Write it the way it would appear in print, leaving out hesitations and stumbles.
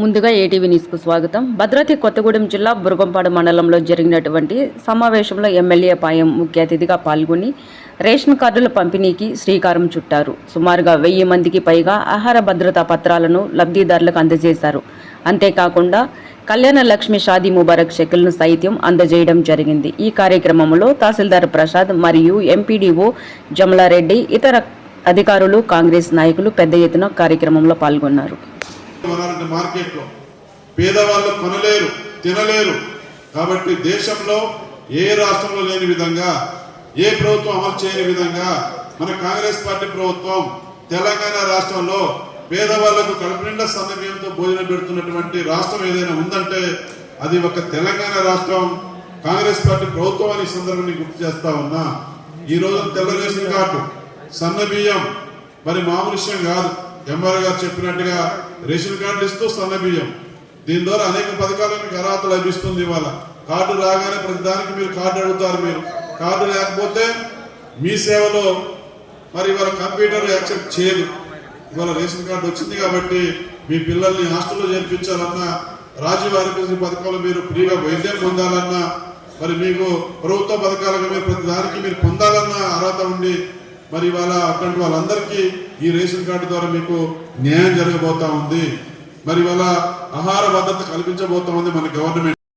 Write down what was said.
ముందుగా ఏటీవీ న్యూస్కు స్వాగతం. భద్రాద్రి కొత్తగూడెం జిల్లా బురగంపాడు మండలంలో జరిగినటువంటి సమావేశంలో ఎమ్మెల్యే పాయం ముఖ్య అతిథిగా పాల్గొని రేషన్ కార్డుల పంపిణీకి శ్రీకారం చుట్టారు. సుమారుగా 1000 మందికి పైగా ఆహార భద్రతా పత్రాలను లబ్ధిదారులకు అందజేశారు. అంతేకాకుండా కళ్యాణ లక్ష్మి షాదీ ముబారక్ చెక్కులను సైతం అందజేయడం జరిగింది. ఈ కార్యక్రమంలో తహసీల్దార్ ప్రసాద్ మరియు ఎంపీడీఓ జమలారెడ్డి, ఇతర అధికారులు, కాంగ్రెస్ నాయకులు పెద్ద ఎత్తున కార్యక్రమంలో పాల్గొన్నారు. మార్కెట్లో పేదవాళ్ళు కొనలేరు, తినలేరు. కాబట్టి దేశంలో ఏ రాష్ట్రంలో లేని విధంగా, ఏ ప్రభుత్వం అమలు చేయని విధంగా మన కాంగ్రెస్ పార్టీ ప్రభుత్వం తెలంగాణ రాష్ట్రంలో పేదవాళ్లకు కడుపు నిండా సన్నబియ్యంతో భోజనం పెడుతున్నటువంటి రాష్ట్రం ఏదైనా ఉందంటే అది ఒక తెలంగాణ రాష్ట్రం, కాంగ్రెస్ పార్టీ ప్రభుత్వం అని సందర్భాన్ని గుర్తు చేస్తా ఉన్నా. ఈ రోజు తెల్ల రేషన్ కార్డు, సన్నబియ్యం మరి మామూలు విషయం కాదు. ఎంఆర్ గారు చెప్పినట్టుగా రేషన్ కార్డు ఇస్తూ సన్న బియ్యం, దీని ద్వారా అనేక పథకాలకు మీకు అర్హత లభిస్తుంది. ఇవాళ కార్డు రాగానే ప్రతిదానికి మీరు కార్డు అడుగుతారు. మీరు కార్డు లేకపోతే మీ సేవలో మరి ఇవాళ కంప్యూటర్ యాక్సెప్ట్ చేయదు. ఇవాళ రేషన్ కార్డు వచ్చింది కాబట్టి మీ పిల్లల్ని హాస్టల్లో చేర్పించాలన్నా, రాజీవ్ ఆరోగ్యశ్రీ పథకాలు మీరు ఫ్రీగా వైద్యం పొందాలన్నా, మరి మీకు ప్రభుత్వ పథకాలకు మీరు ప్రతిదానికి మీరు పొందాలన్న అర్హత ఉండి మరి ఇవాళ అటువంటి వాళ్ళందరికీ ఈ రేషన్ కార్డు ద్వారా మీకు న్యాయం జరగబోతా ఉంది. మరి ఇవాళ ఆహార భద్రత కల్పించబోతా ఉంది మన గవర్నమెంట్.